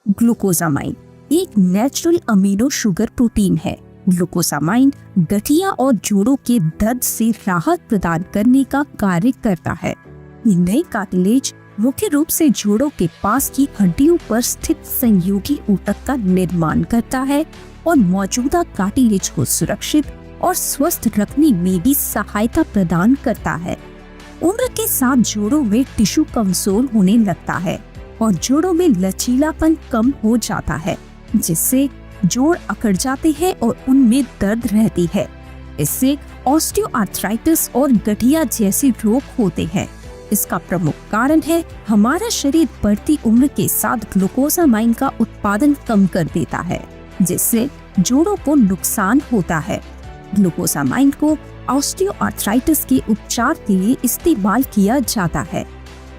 Glucosamine एक natural amino sugar protein है। Glucosamine गठिया और जोड़ों के दर्द से राहत प्रदान करने का कार्य करता है। ये नए कार्टिलेज मुख्य रूप से जोड़ों के पास की हड्डियों पर स्थित संयोगी ऊतक का निर्माण करता है और मौजूदा कार्टिलेज को सुरक्षित और स्वस्थ रखने में भी सहायता प्रदान करता है। उम्र के साथ जोड़ों में टिश्यू कमजोर होने लगता है और जोड़ों में लचीलापन कम हो जाता है, जिससे जोड़ अकड़ जाते हैं और उनमें दर्द रहती है। इससे ऑस्टियोआर्थराइटिस और गठिया जैसे रोग होते हैं। इसका प्रमुख कारण है हमारा शरीर बढ़ती उम्र के साथ ग्लूकोसामाइन का उत्पादन कम कर देता है, जिससे जोड़ों को नुकसान होता है। ग्लूकोसामाइन को ऑस्टियोआर्थराइटिस के उपचार के लिए इस्तेमाल किया जाता है।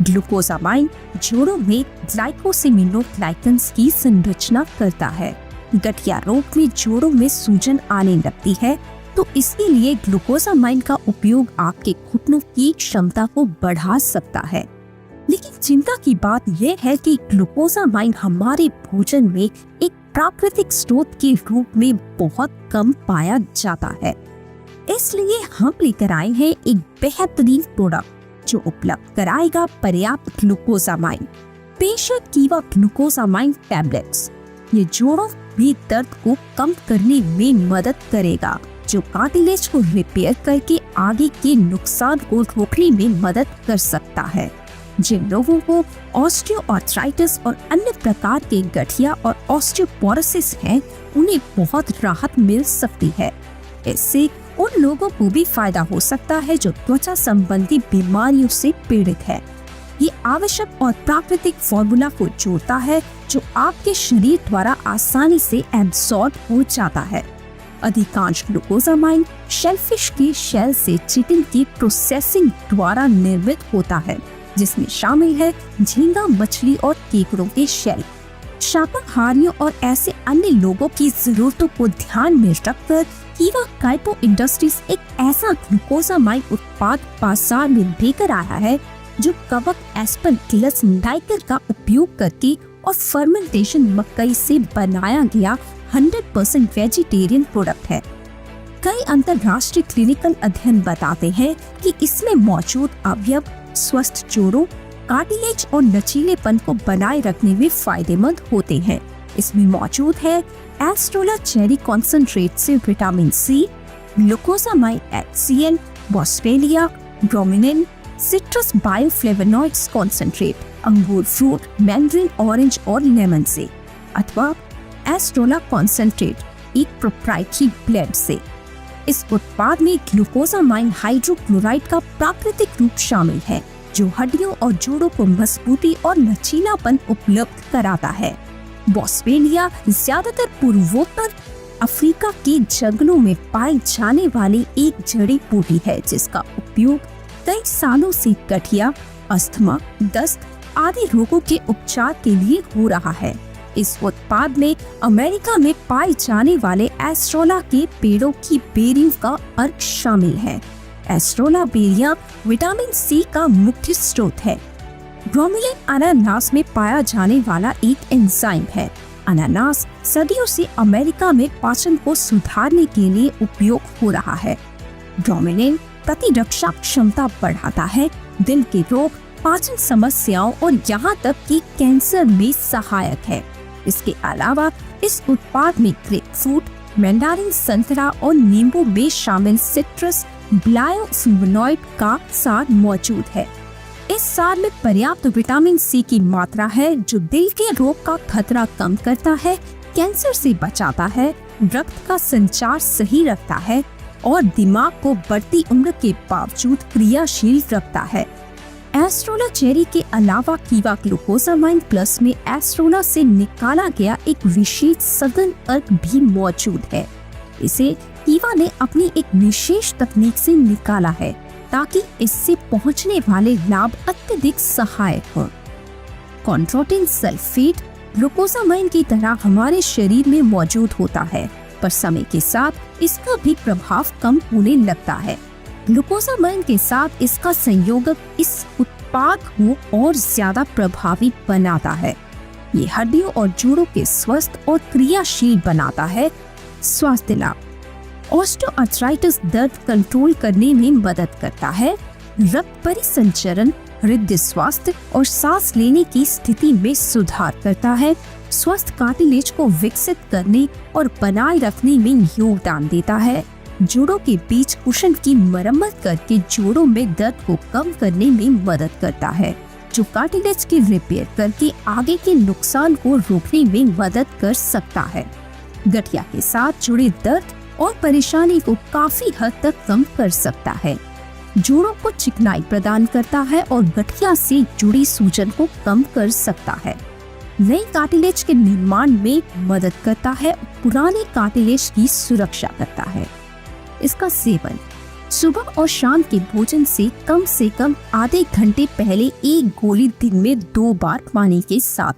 ग्लूकोसामाइन जोड़ों में ग्लाइकोसेमिनोग्लाइकन्स की संरचना करता है। गठिया रोग में जोड़ों में सूजन आने लगती है, तो इसके लिए ग्लूकोसामाइन का उपयोग आपके घुटनों की क्षमता को बढ़ा सकता है। लेकिन चिंता की बात यह है कि ग्लूकोसामाइन हमारे भोजन में एक प्राकृतिक स्रोत के रूप में बहुत कम पाया जाता है। इसलिए हम लेकर आए हैं एक बेहतरीन प्रोडक्ट जो उपलब्ध कराएगा पर्याप्त ग्लूकोसामाइन। पेशेंट कीवा ग्लूकोसामाइन टैबलेट्स ये जोड़ों में दर्द को कम करने में मदद करेगा, जो कार्टिलेज को रिपेयर करके आगे के नुकसान को रोकने में मदद कर सकता है। जिन लोगों को ऑस्टियोआर्थराइटिस और अन्य प्रकार के गठिया और ऑस्टियोपोरोसिस हैं, उन्हें बहुत राहत मिल सकती है। इससे उन लोगों को भी फायदा हो सकता है जो त्वचा संबंधी बीमारियों से पीड़ित है। ये आवश्यक और प्राकृतिक फॉर्मूला को जोड़ता है जो आपके शरीर द्वारा आसानी से एब्सॉर्ब हो जाता है। अधिकांश ग्लूकोसामाइन शेलफिश के शेल से चिकन की प्रोसेसिंग द्वारा निर्मित होता है, जिसमें शामिल है झींगा मछली और केकड़ों के शेल। शाकाहारियों और ऐसे अन्य लोगों की जरूरतों को ध्यान में रखकर कीवा काइपो इंडस्ट्रीज एक ऐसा ग्लूकोसामाइन उत्पाद बाजार में लेकर आया है जो कवक एस्परगिलस नाइगर का उपयोग करके और फर्मेंटेशन मकई से बनाया गया 100% वेजिटेरियन प्रोडक्ट है। कई अंतर्राष्ट्रीय क्लिनिकल अध्ययन बताते हैं कि इसमें मौजूद अवयव स्वस्थ जोड़ों, कार्टिलेज और लचीलेपन को बनाए रखने में फायदेमंद होते हैं। इसमें मौजूद है एस्ट्रोला चेरी कॉन्सेंट्रेट से vitamin C, glucosamine HCl, boswellia, bromelain, citrus bioflavonoids concentrate, अंगूर फ्रूट, मैंड्रिन ऑरेंज और लेमन से, अथवा एस्ट्रोला कॉन्सेंट्रेट एक प्रोप्राइटरी ब्लेंड से। इस उत्पाद में ग्लूकोसामाइन हाइड्रोक्लोराइड का प्राकृतिक रूप शामिल है, जो हड्डियों और जोड़ों को मजबूती और लचीलापन उपलब्ध कराता है। बॉस्वेलिया ज्यादातर पूर्वोत्तर अफ्रीका के जंगलों में पाई जाने वाली एक जड़ी बूटी है, जिसका उपयोग कई सालों से गठिया, अस्थमा, दस्त आदि रोगों के उपचार के लिए हो रहा है। इस उत्पाद में अमेरिका में पाए जाने वाले एस्ट्रोला के पेड़ों की बेरियों का अर्क शामिल है। एस्ट्रोला बेरियां विटामिन सी का मुख्य स्रोत है। ब्रोमिलिन अनानास में पाया जाने वाला एक एंजाइम है। अनानास सदियों से अमेरिका में पाचन को सुधारने के लिए उपयोग हो रहा है। ब्रोमिलिन प्रतिरक्षा क्षमता बढ़ाता है, दिल के रोग, पाचन समस्याओं और यहाँ तक कि कैंसर में सहायक है। इसके अलावा इस उत्पाद में ग्रेपफ्रूट, मैंडारिन संतरा और नींबू में शामिल सिट्रस बायोफ्लेवोनॉइड का सार मौजूद है। इस सार में पर्याप्त विटामिन सी की मात्रा है, जो दिल के रोग का खतरा कम करता है, कैंसर से बचाता है, रक्त का संचार सही रखता है और दिमाग को बढ़ती उम्र के बावजूद क्रियाशील रखता है। एस्ट्रोला चेरी के अलावा कीवा ग्लूकोसामाइन प्लस में एस्ट्रोला से निकाला गया एक विशेष सघन अर्क भी मौजूद है। इसे कीवा ने अपनी एक विशेष तकनीक से निकाला है, ताकि इससे पहुंचने वाले लाभ अत्यधिक सहायक हों। कॉन्ड्रोटिन सल्फेट ग्लूकोसामाइन की तरह हमारे शरीर में मौजूद होता है, पर समय के साथ इसका भी प्रभाव कम होने लगता है। ग्लूकोसामाइन के साथ इसका संयोजक इस उत्पाद को और ज्यादा प्रभावी बनाता है। ये हड्डियों और जोड़ों के स्वस्थ और क्रियाशील बनाता है। स्वास्थ्य लाभ। ऑस्टियोआर्थराइटिस दर्द कंट्रोल करने में मदद करता है। रक्त परिसंचरण, हृदय स्वास्थ्य और सांस लेने की स्थिति में सुधार करता है। स्वस्थ कार्टिलेज को विकसित करने और बनाए रखने में योगदान देता है। जोड़ों के बीच कुशन की मरम्मत करके जोड़ों में दर्द को कम करने में मदद करता है, जो कार्टिलेज की रिपेयर करके आगे के नुकसान को रोकने में मदद कर सकता है। गठिया के साथ जुड़े दर्द और परेशानी को काफी हद तक कम कर सकता है। जोड़ों को चिकनाई प्रदान करता है और गठिया से जुड़ी सूजन को कम कर सकता है। नए कार्टिलेज के निर्माण में मदद करता है, पुराने कार्टिलेज की सुरक्षा करता है। इसका सेवन सुबह और शाम के भोजन से कम आधे घंटे पहले एक गोली दिन में 2 बार पानी के साथ